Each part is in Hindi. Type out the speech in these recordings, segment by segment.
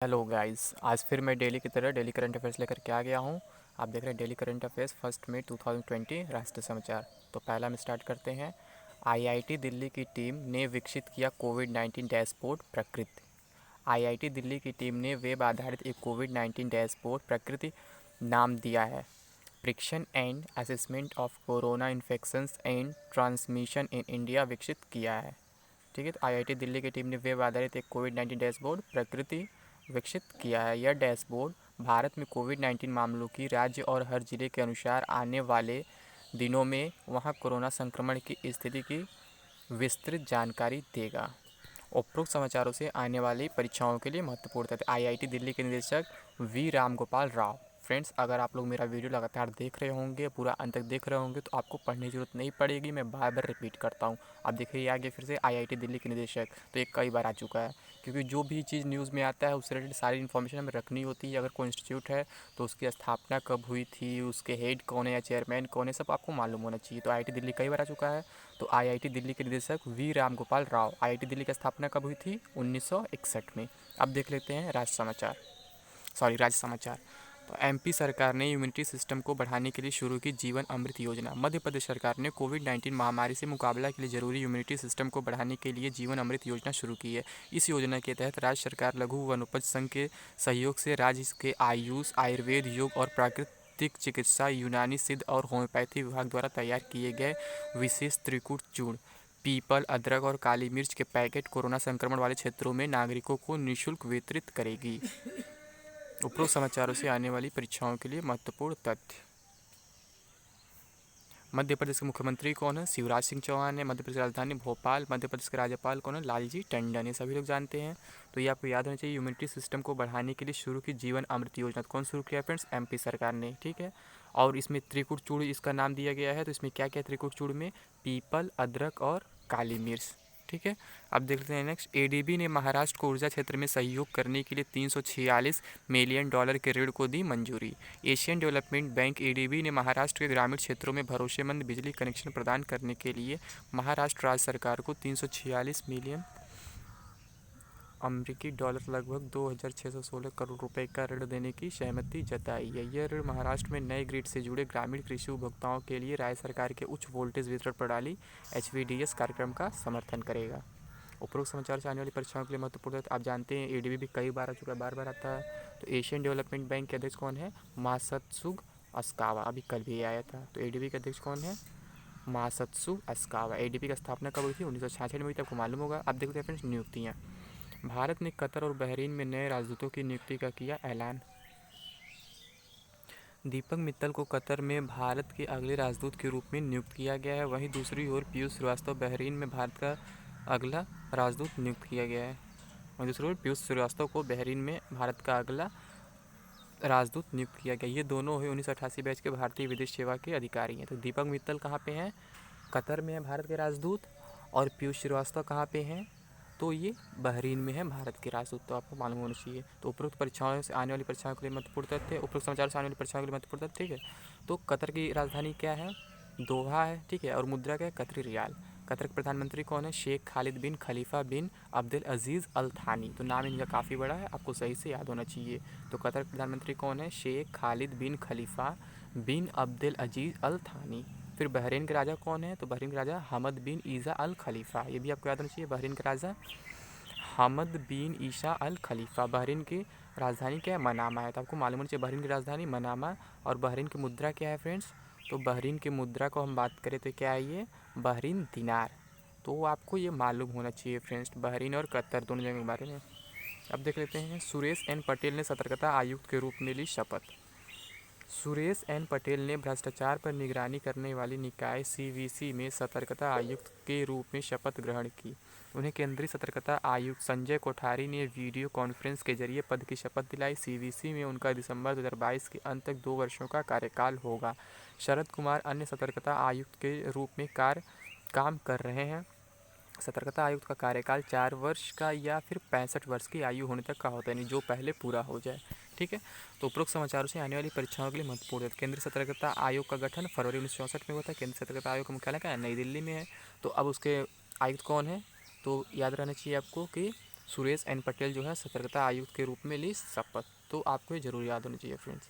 हेलो गाइस, आज फिर मैं डेली की तरह डेली करंट अफेयर्स लेकर के आ गया हूँ। आप देख रहे हैं डेली करंट अफेयर्स 1 मई 2020 राष्ट्रीय समाचार। तो पहला हम स्टार्ट करते हैं। आईआईटी दिल्ली की टीम ने विकसित किया कोविड-19 डैशबोर्ड प्रकृति। आईआईटी दिल्ली की टीम ने वेब आधारित एक कोविड-19 डैशबोर्ड प्रकृति नाम दिया है। Prediction and assessment of corona infections and transmission in India विकसित किया है। ठीक है, तो आईआईटी दिल्ली की टीम ने वेब आधारित एक कोविड-19 डैशबोर्ड प्रकृति विकसित किया है। यह डैशबोर्ड भारत में कोविड-19 मामलों की राज्य और हर जिले के अनुसार आने वाले दिनों में वहां कोरोना संक्रमण की स्थिति की विस्तृत जानकारी देगा। उपरोक्त समाचारों से आने वाली परीक्षाओं के लिए महत्वपूर्ण तथ्य। आईआईटी दिल्ली के निदेशक वी रामगोपाल राव। फ्रेंड्स, अगर आप लोग मेरा वीडियो लगातार देख रहे होंगे, पूरा अंत तक देख रहे होंगे, तो आपको पढ़ने की जरूरत नहीं पड़ेगी। मैं बार बार रिपीट करता हूँ। अब देखिए, ये आगे फिर से आईआईटी दिल्ली के निदेशक, तो ये कई बार आ चुका है, क्योंकि जो भी चीज़ न्यूज़ में आता है उससे रिलेटेड सारी इन्फॉर्मेशन हमें रखनी होती है। अगर कोई इंस्टीट्यूट है तो उसकी स्थापना कब हुई थी, उसके हेड कौन है या चेयरमैन कौन है, सब आपको मालूम होना चाहिए। तो आईआईटी दिल्ली कई बार आ चुका है। तो आईआईटी दिल्ली के निदेशक वी रामगोपाल राव। आईआईटी दिल्ली की स्थापना कब हुई थी? 1961 में। अब देख लेते हैं राज्य समाचार। तो एमपी सरकार ने इम्यूनिटी सिस्टम को बढ़ाने के लिए शुरू की जीवन अमृत योजना। मध्य प्रदेश सरकार ने कोविड-19 महामारी से मुकाबला के लिए जरूरी इम्यूनिटी सिस्टम को बढ़ाने के लिए जीवन अमृत योजना शुरू की है। इस योजना के तहत राज्य सरकार लघु वनोपज संघ के सहयोग से राज्य के आयुष, आयुर्वेद, योग और प्राकृतिक चिकित्सा, यूनानी सिद्ध और होम्योपैथी विभाग द्वारा तैयार किए गए विशेष त्रिकूट चूर्ण, पीपल, अदरक और काली मिर्च के पैकेट कोरोना संक्रमण वाले क्षेत्रों में नागरिकों को निःशुल्क वितरित करेगी। उपरोक्त समाचारों से आने वाली परीक्षाओं के लिए महत्वपूर्ण तथ्य। मध्य प्रदेश के मुख्यमंत्री कौन है? शिवराज सिंह चौहान है। मध्य प्रदेश की राजधानी भोपाल। मध्य प्रदेश के राज्यपाल कौन है? लालजी टंडन। ये सभी लोग जानते हैं। तो ये आपको याद होना चाहिए। इम्यूनिटी सिस्टम को बढ़ाने के लिए शुरू की जीवन अमृत योजना। कौन शुरू किया फ्रेंड्स? एमपी सरकार ने। ठीक है, और इसमें त्रिकूट चूर्ण इसका नाम दिया गया है। तो इसमें क्या क्या त्रिकूट चूर्ण में? पीपल, अदरक और काली मिर्च। ठीक है, अब देखते हैं नेक्स्ट। एडीबी ने महाराष्ट्र को ऊर्जा क्षेत्र में सहयोग करने के लिए $346 मिलियन के ऋण को दी मंजूरी। एशियन डेवलपमेंट बैंक एडीबी ने महाराष्ट्र के ग्रामीण क्षेत्रों में भरोसेमंद बिजली कनेक्शन प्रदान करने के लिए महाराष्ट्र राज्य सरकार को $346 मिलियन अमेरिकी डॉलर लगभग 2,616 करोड़ रुपए का ऋण देने की सहमति जताई है। यह ऋण महाराष्ट्र में नए ग्रिड से जुड़े ग्रामीण कृषि उपभोक्ताओं के लिए राज्य सरकार के उच्च वोल्टेज वितरण प्रणाली HVDS कार्यक्रम का समर्थन करेगा। उपरोक्त समाचार से आने वाली परीक्षाओं के लिए महत्वपूर्ण है। आप जानते हैं एडीबी भी कई बार आ चुका है, बार बार आता है। तो एशियन डेवलपमेंट बैंक के अध्यक्ष कौन है? मासत्सुग अस्कावा। अभी कल भी आया था। तो एडीबी के अध्यक्ष कौन है? मासत्सु अस्कावा। एडीबी की स्थापना कब हुई थी? 1966 में हुई थी, आपको मालूम होगा। अब देखते हैं फ्रेंड्स नियुक्तियाँ। भारत ने कतर और बहरीन में नए राजदूतों की नियुक्ति का किया ऐलान। दीपक मित्तल को कतर में भारत के अगले राजदूत के रूप में नियुक्त किया गया है। वहीं दूसरी ओर पीयूष श्रीवास्तव बहरीन में भारत का अगला राजदूत नियुक्त किया गया है। और दूसरी ओर पीयूष श्रीवास्तव को बहरीन में भारत का अगला राजदूत नियुक्त किया गया। ये दोनों ही 1988 बैच के भारतीय विदेश सेवा के अधिकारी हैं। तो दीपक मित्तल कहाँ पे हैं? कतर में है भारत के राजदूत। और पीयूष श्रीवास्तव कहाँ पे हैं? तो ये बहरीन में है भारत के राजदूत। तो आपको मालूम होना चाहिए। तो उपरोक्त परीक्षाओं से आने वाली परीक्षाओं के लिए महत्वपूर्ण तथ्य, उपरोक्त समाचार से आने वाली परीक्षाओं के लिए महत्वपूर्ण तथ्य। ठीक है, तो कतर की राजधानी क्या है? दोहा है। ठीक है, और मुद्रा क्या है? कतरी रियाल। कतर के प्रधानमंत्री कौन है? शेख खालिद बिन खलीफा बिन अब्दुल अजीज़ अल थानी। तो नाम इनका काफ़ी बड़ा है, आपको सही से याद होना चाहिए। तो कतर के प्रधानमंत्री कौन है? शेख खालिद बिन खलीफा बिन अब्दुल अजीज़ अल थानी। फिर बहरीन के राजा कौन है? तो बहरीन के राजा हमद बिन ईसा अल खलीफा। ये भी आपको याद होना चाहिए। बहरीन के राजा हमद बिन ईसा अल खलीफा। बहरीन की राजधानी क्या है? मनामा है। तो आपको मालूम होना चाहिए बहरीन की राजधानी मनामा। और बहरीन की मुद्रा क्या है फ्रेंड्स? तो बहरीन की मुद्रा को हम बात करें तो क्या है ये? बहरीन दिनार। तो आपको ये मालूम होना चाहिए फ्रेंड्स, बहरीन और कतर दोनों जगह के बारे में। अब देख लेते हैं। सुरेश एन पटेल ने सतर्कता आयुक्त के रूप में ली शपथ। सुरेश एन पटेल ने भ्रष्टाचार पर निगरानी करने वाली निकाय सीवीसी में सतर्कता आयुक्त के रूप में शपथ ग्रहण की। उन्हें केंद्रीय सतर्कता आयुक्त संजय कोठारी ने वीडियो कॉन्फ्रेंस के जरिए पद की शपथ दिलाई। सीवीसी में उनका दिसंबर 2022 के अंत तक 2 वर्षों का कार्यकाल होगा। शरद कुमार अन्य सतर्कता आयुक्त के रूप में काम कर रहे हैं। सतर्कता आयुक्त का कार्यकाल 4 वर्ष का या फिर 65 वर्ष की आयु होने तक का होता है, यानी जो पहले पूरा हो जाए। ठीक है, तो उपरोक्त समाचारों से आने वाली परीक्षाओं के लिए महत्वपूर्ण है। केंद्रीय सतर्कता आयोग का गठन फरवरी 1964 में हुआ था। केंद्रीय सतर्कता आयोग का मुख्यालय क्या है? नई दिल्ली में है। तो अब उसके आयुक्त कौन है? तो याद रहना चाहिए आपको कि सुरेश एन पटेल जो है सतर्कता आयुक्त के रूप में ली शपथ। तो आपको ये जरूर याद होनी चाहिए फ्रेंड्स।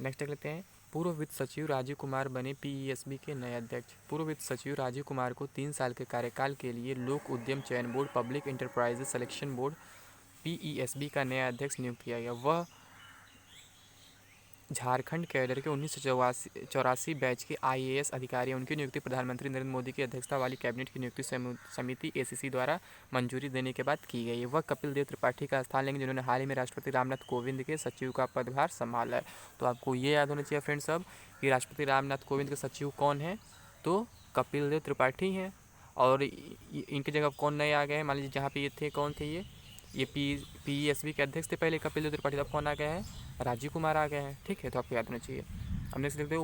नेक्स्ट देख लेते हैं। पूर्व वित्त सचिव राजीव कुमार बने पीईएसबी के नए अध्यक्ष। पूर्व वित्त सचिव राजीव कुमार को 3 साल के कार्यकाल के लिए लोक उद्यम चयन board public enterprises selection board PESB का नया अध्यक्ष नियुक्त किया गया। वह झारखंड कैडर के 1984 बैच के आईएएस अधिकारी हैं। उनकी नियुक्ति प्रधानमंत्री नरेंद्र मोदी की अध्यक्षता वाली कैबिनेट की नियुक्ति समिति एसीसी द्वारा मंजूरी देने के बाद की गई है। वह कपिल देव त्रिपाठी का स्थान लेंगे, जिन्होंने हाल ही में राष्ट्रपति रामनाथ कोविंद के सचिव का पदभार संभाला है। तो आपको ये याद होना चाहिए फ्रेंड्स अब कि राष्ट्रपति रामनाथ कोविंद के सचिव कौन है, तो कपिल देव त्रिपाठी हैं। और इनकी जगह कौन नए आ गए हैं, मान लीजिए जहाँ पे ये थे, कौन थे ये पीईएसबी के अध्यक्ष थे पहले कपिल देव त्रिपाठी, अब कौन आ गए हैं, राजीव कुमार आ गए हैं। ठीक है, तो आपको याद होना चाहिए। अब नेक्स्ट देखते हैं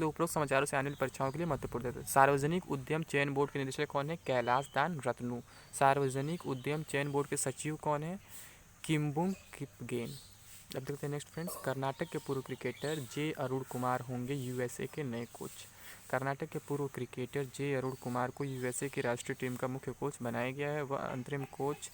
उपरोक्त समाचारों से आने वाली परीक्षाओं के लिए महत्वपूर्ण देते हैं। सार्वजनिक उद्यम चयन बोर्ड के निदेशक कौन है, कैलाश दान रत्नू। सार्वजनिक उद्यम चयन बोर्ड के सचिव कौन है, किम्बुंग किपगेन। अब देखते हैं नेक्स्ट फ्रेंड्स। कर्नाटक के पूर्व क्रिकेटर जे अरुण कुमार होंगे यूएसए के नए कोच। कर्नाटक के पूर्व क्रिकेटर जे अरुण कुमार को यूएसए की राष्ट्रीय टीम का मुख्य कोच बनाया गया है। वह अंतरिम कोच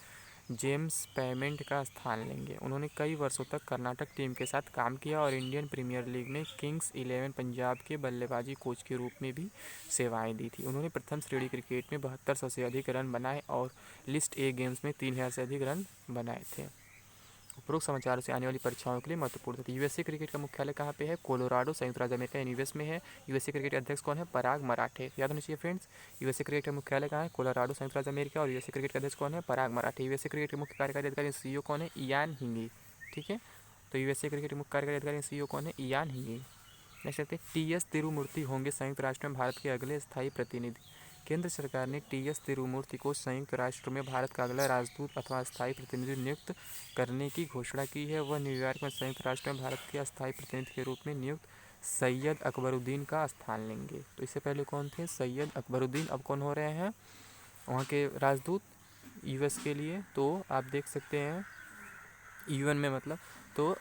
जेम्स पेमेंट का स्थान लेंगे। उन्होंने कई वर्षों तक कर्नाटक टीम के साथ काम किया और इंडियन प्रीमियर लीग में किंग्स 11 पंजाब के बल्लेबाजी कोच के रूप में भी सेवाएं दी थी। उन्होंने प्रथम श्रेणी क्रिकेट में 7200 से अधिक रन बनाए और लिस्ट ए गेम्स में 3000 से अधिक रन बनाए थे। उपरोक्त समाचारों से आने वाली परीक्षाओं के लिए महत्वपूर्ण थे। यूएसए क्रिकेट का मुख्यालय कहाँ पे है, कोलोराडो संयुक्त राज्य अमेरिका यूएस में है। यूएसए क्रिकेट के अध्यक्ष कौन है, पराग मराठे। याद होना चाहिए फ्रेंड्स, यूएसए क्रिकेट का मुख्यालय कहाँ है, कोलोराडो संयुक्त राज्य अमेरिका, और यूएसए क्रिकेट के अध्यक्ष कौन है, पराग मराठे। यूएसए क्रिकेट के मुख्य कार्यकारी अधिकारी सीईओ कौन है, इयान हिंगी। ठीक है, तो यूएसए क्रिकेट के मुख्य कार्यकारी अधिकारी सीईओ कौन है, इयान हिंगी। नेक्स्ट देखते हैं। टीएस तिरुमूर्ति होंगे संयुक्त राष्ट्र में भारत के अगले स्थायी प्रतिनिधि। केंद्र सरकार ने टीएस तिरुमूर्ति को संयुक्त राष्ट्र में भारत का अगला राजदूत अथवा स्थायी प्रतिनिधि नियुक्त करने की घोषणा की है। वह न्यूयॉर्क में संयुक्त राष्ट्र में भारत के अस्थायी प्रतिनिधि के रूप में नियुक्त सैयद अकबरुद्दीन का स्थान लेंगे। तो इससे पहले कौन थे, सैयद अकबरुद्दीन, अब कौन हो रहे हैं वहाँ के राजदूत यूएस के लिए। तो आप देख सकते हैं यूएन में, मतलब तो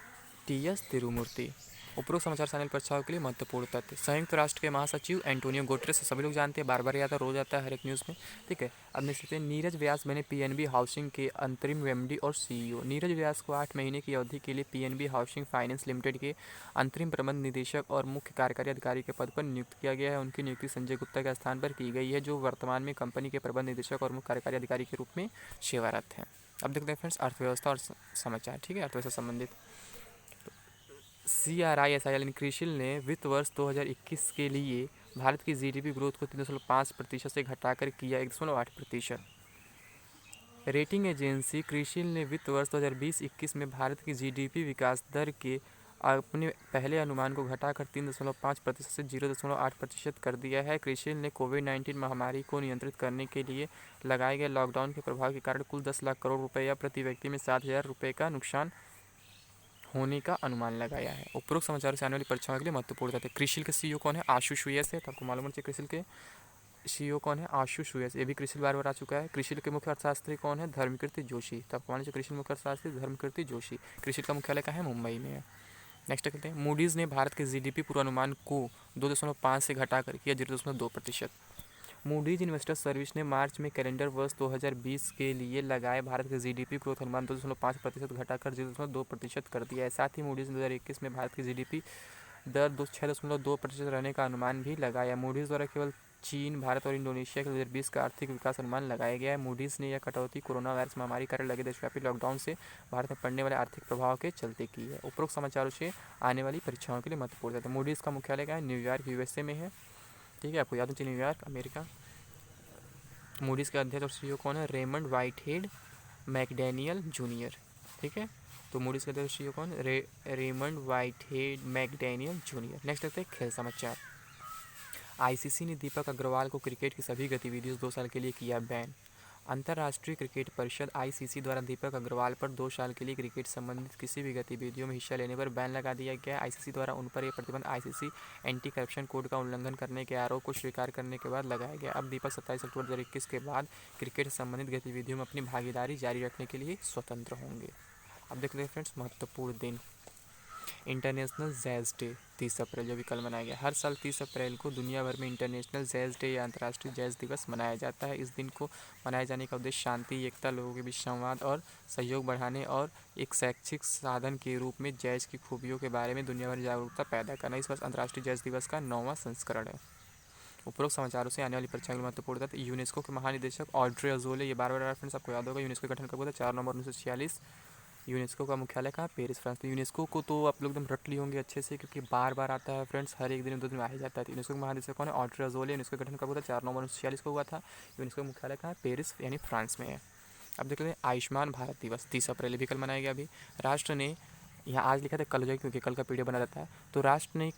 टीएस तिरुमूर्ति। उपरोक्त समाचार चैनल परीक्षाओं के लिए महत्वपूर्ण तथ्य। संयुक्त राष्ट्र के महासचिव एंटोनियो गुटेरेस, सभी लोग जानते हैं, बार बार आता रोज आता है हर एक न्यूज़ में। ठीक है, अब नेक्स्ट देखते हैं। नीरज व्यास बने पीएनबी हाउसिंग के अंतरिम एमडी और सीईओ। नीरज व्यास को 8 महीने की अवधि के लिए पीएनबी हाउसिंग फाइनेंस लिमिटेड के अंतरिम प्रबंध निदेशक और मुख्य कार्यकारी अधिकारी के पद पर नियुक्त किया गया है। उनकी नियुक्ति संजय गुप्ता के स्थान पर की गई है, जो वर्तमान में कंपनी के प्रबंध निदेशक और मुख्य कार्यकारी अधिकारी के रूप में सेवारत हैं। अब देखते हैं फ्रेंड्स अर्थव्यवस्था और समाचार। ठीक है, अर्थव्यवस्था संबंधित। CRISIL यानी क्रिसिल ने वित्त वर्ष 2021 के लिए भारत की जीडीपी ग्रोथ को 3.5% से घटाकर किया 1.8%। रेटिंग एजेंसी क्रिसिल ने वित्त वर्ष 2020-21 में भारत की जीडीपी विकास दर के अपने पहले अनुमान को घटाकर 3.5% से 0.8% कर दिया है। क्रिसिल ने कोविड-19 महामारी को नियंत्रित करने के लिए लगाए गए लॉकडाउन के प्रभाव के कारण कुल 10 लाख करोड़ रुपये या प्रति व्यक्ति में 7,000 रुपये का नुकसान होने का अनुमान लगाया है। उपरोक्त समाचारों से आने वाली परीक्षाओं के लिए महत्वपूर्ण थे। क्रिसिल के सीईओ कौन है, आशुष सुयस है, तो आपको मालूम होना चाहिए क्रिसिल के सीईओ कौन है, आशुष सुयस। ये भी क्रिसिल बार बार आ चुका है। क्रिसिल के मुख्य अर्थशास्त्री कौन है, धर्मकीर्ति जोशी, तो आपको मालूम चाहिए क्रिसिल मुख्य अर्थशास्त्री धर्मकीर्ति जोशी। क्रिसिल का मुख्यालय कहाँ है, मुंबई में है। नेक्स्ट कहते हैं। मूडीज़ ने भारत के जीडीपी पूर्वानुमान को 2.5 से घटाकर किया 0.2%। मूडीज इन्वेस्टर्स सर्विस ने मार्च में कैलेंडर वर्ष 2020 के लिए लगाए भारत के जीडीपी ग्रोथ अनुमान 2.5% घटाकर 0.2% कर दिया है। साथ ही मूडीज ने 2021 में भारत की जीडीपी दर 6.2% रहने का अनुमान भी लगाया। मूडीज द्वारा केवल चीन, भारत और इंडोनेशिया के 2020 का आर्थिक विकास अनुमान लगाया गया है। मूडीज ने यह कटौती कोरोना वायरस महामारी कारण लगे देशव्यापी लॉकडाउन से भारत में पड़ने वाले आर्थिक प्रभाव के चलते की है। उपरोक्त समाचारों से आने वाली परीक्षाओं के लिए महत्वपूर्ण है। मूडीज का मुख्यालय क्या है, न्यूयॉर्क यूएसए में है। ठीक है, आपको याद होना चाहिए न्यूयॉर्क अमेरिका। मूडीज़ के अध्यक्ष और सीईओ कौन है, रेमंड वाइटहेड मैकडैनियल जूनियर। ठीक है, तो मूडीज़ के अध्यक्ष सीईओ कौन, रेमंड वाइटहेड मैकडैनियल जूनियर। नेक्स्ट देखते हैं खेल समाचार। आईसीसी ने दीपक अग्रवाल को क्रिकेट की सभी गतिविधियों 2 साल के लिए किया बैन। अंतर्राष्ट्रीय क्रिकेट परिषद आईसीसी द्वारा दीपक अग्रवाल पर 2 साल के लिए क्रिकेट संबंधित किसी भी गतिविधियों में हिस्सा लेने पर बैन लगा दिया गया। आईसीसी द्वारा उन पर यह प्रतिबंध आईसीसी एंटी करप्शन कोड का उल्लंघन करने के आरोप को स्वीकार करने के बाद लगाया गया। अब दीपक 27 अक्टूबर 2021 के बाद क्रिकेट संबंधित गतिविधियों में अपनी भागीदारी जारी रखने के लिए स्वतंत्र होंगे। अब देखते हैं फ्रेंड्स महत्वपूर्ण दिन। इंटरनेशनल जैज़ डे 30 अप्रैल जो भी कल मनाया गया। हर साल 30 अप्रैल को दुनिया भर में इंटरनेशनल जैज़ डे या अंतर्राष्ट्रीय जैज़ दिवस मनाया जाता है। इस दिन को मनाए जाने का उद्देश्य शांति, एकता, लोगों के बीच संवाद और सहयोग बढ़ाने और एक शैक्षिक साधन के रूप में जैज़ की खूबियों के बारे में दुनिया भर में जागरूकता पैदा करना। इस वर्ष अंतर्राष्ट्रीय जैज़ दिवस का 9वां संस्करण है। उपरोक्त समाचारों से आने वाली परीक्षाओं के महत्वपूर्ण तथ्य। यूनेस्को के महानिदेशक ऑड्रे अजोले, ये बार बार फ्रेंड्स आपको याद होगा, यूनेस्को का गठन कब हुआ था? 4 नवंबर 1946। यूनेस्को का मुख्यालय कहाँ? Paris, France. तो यूनेस्को को तो आप लोग एकदम रट लिए होंगे अच्छे से, क्योंकि बार बार आता है फ्रेंड्स, हर एक दिन 2 दिन आ ही जाता है। तो यूनेस्को के महानिदेशक कौन है? Audrey Azoulay. यूनेस्को का गठन कब हुआ था? 4 नवंबर 1946 को हुआ था। यूनेस्को का मुख्यालय कहाँ है? पेरिस यानी फ्रांस में है। अब देख लेते हैं आयुष्मान भारत दिवस 30 अप्रैल भी कल मनाया गया। अभी राष्ट्र ने, यहाँ आज लिखा था कल हो जाएगा क्योंकि कल का पीडीएफ बना रहता है, तो राष्ट्र ने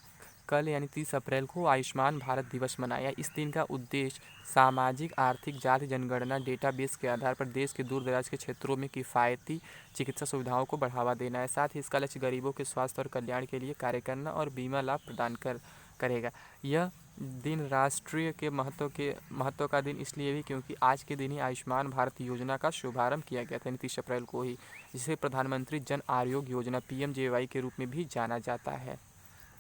कल यानी 30 अप्रैल को आयुष्मान भारत दिवस मनाया। इस दिन का उद्देश्य सामाजिक, आर्थिक, जाति जनगणना डेटाबेस के आधार पर देश के दूर दराज के क्षेत्रों में किफ़ायती चिकित्सा सुविधाओं को बढ़ावा देना है। साथ ही इसका लक्ष्य गरीबों के स्वास्थ्य और कल्याण के लिए कार्य करना और बीमा लाभ प्रदान करेगा। यह दिन राष्ट्रीय के महत्व का दिन इसलिए भी क्योंकि आज के दिन ही आयुष्मान भारत योजना का शुभारंभ किया गया था, यानी 30 अप्रैल को ही, जिसे प्रधानमंत्री जन आरोग्य योजना PMJY के रूप में भी जाना जाता है।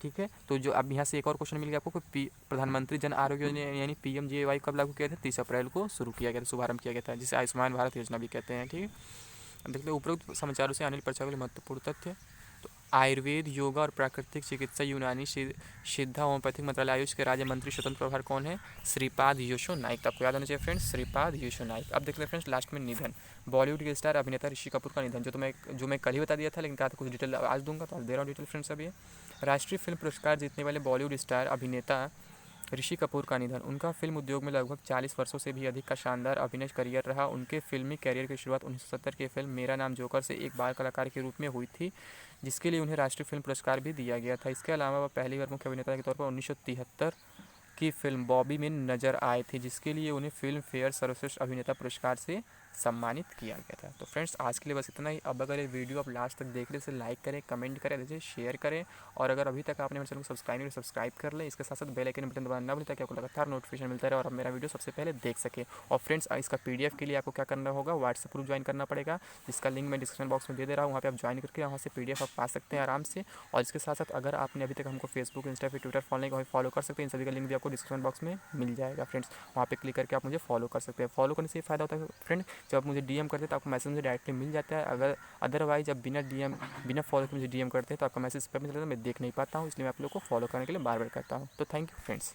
ठीक है, तो जो अब यहाँ से एक और क्वेश्चन मिल गया आपको कि प्रधानमंत्री जन आरोग्य योजना यानी PMJY कब लागू किया था? 30 अप्रैल को शुरू किया गया था, शुभारंभ किया गया था, जिसे आयुष्मान भारत योजना भी कहते हैं। ठीक है, अब देखते हैं उपरोक्त समाचारों से आने वाली परीक्षा के लिए महत्वपूर्ण तथ्य। तो आयुर्वेद, योगा और प्राकृतिक चिकित्सा, यूनानी, सिद्धा, होम्योपैथिक मंत्रालय आयुष के राज्य मंत्री स्वतंत्र प्रभार कौन है? श्रीपाद येशो नाइक। आपको याद होना चाहिए फ्रेंड्स, श्रीपाद येशो नाइक। अब देखते हैं फ्रेंड्स लास्ट में निधन। बॉलीवुड के स्टार अभिनेता ऋषि कपूर का निधन, जो मैं कल ही बता दिया था, लेकिन कहा था कुछ डिटेल आज दूंगा, तो आज दे रहा हूँ डिटेल फ्रेंड्स। अभी राष्ट्रीय फिल्म पुरस्कार जीतने वाले बॉलीवुड स्टार अभिनेता ऋषि कपूर का निधन। उनका फिल्म उद्योग में लगभग 40 वर्षों से भी अधिक का शानदार अभिनय करियर रहा। उनके फिल्मी करियर की शुरुआत 1970 की फिल्म मेरा नाम जोकर से एक बाल कलाकार के रूप में हुई थी, जिसके लिए उन्हें राष्ट्रीय फिल्म पुरस्कार भी दिया गया था। इसके अलावा वह पहली बार मुख्य अभिनेता के तौर पर 1973 की फिल्म बॉबी में नजर आए थे, जिसके लिए उन्हें फिल्म फेयर सर्वश्रेष्ठ अभिनेता पुरस्कार से सम्मानित किया गया था। तो फ्रेंड्स आज के लिए बस इतना ही। अब अगर ये वीडियो आप लास्ट तक देख रहे, इसे लाइक करें, कमेंट करें, जैसे शेयर करें, और अगर अभी तक आपने मेरे चैनल को सब्सक्राइब नहीं किया, सब्सक्राइब कर लें। इसके साथ साथ बेल आइकन बटन दबाना ना भूलें, ताकि आपको लगातार नोटिफिकेशन मिलता रहे और आप मेरा वीडियो सबसे पहले देख सकें। और फ्रेंड्स इसका PDF के लिए आपको क्या करना होगा? व्हाट्सएप ग्रुप ज्वाइन करना पड़ेगा, जिसका लिंक मैं डिस्क्रिप्शन बॉक्स में दे रहा हूँ। वहाँ पे आप ज्वाइन करके वहाँ से PDF आप पा सकते हैं आराम से। और इसके साथ साथ अगर आपने अभी तक हमको फेसबुक, इंस्टा, ट्विटर फॉलो कर सकते हैं। इन सभी का लिंक भी आपको डिस्क्रिप्शन बॉक्स में मिल जाएगा फ्रेंड्स। वहाँ पे क्लिक करके आप मुझे फॉलो कर सकते हैं। फॉलो करने से ये फ़ायदा होता है फ्रेंड, जब आप मुझे DM करते हैं तो आपको मैसेज मुझे डायरेक्टली मिल जाता है। अगर अदरवाइज आप बिना फॉलो के मुझे DM करते हैं तो आपका मैसेज स्पैम में चला जाता है, मैं देख नहीं पाता हूँ। इसलिए मैं आप लोग को फॉलो करने के लिए बार बार करता हूँ। तो थैंक यू फ्रेंड्स।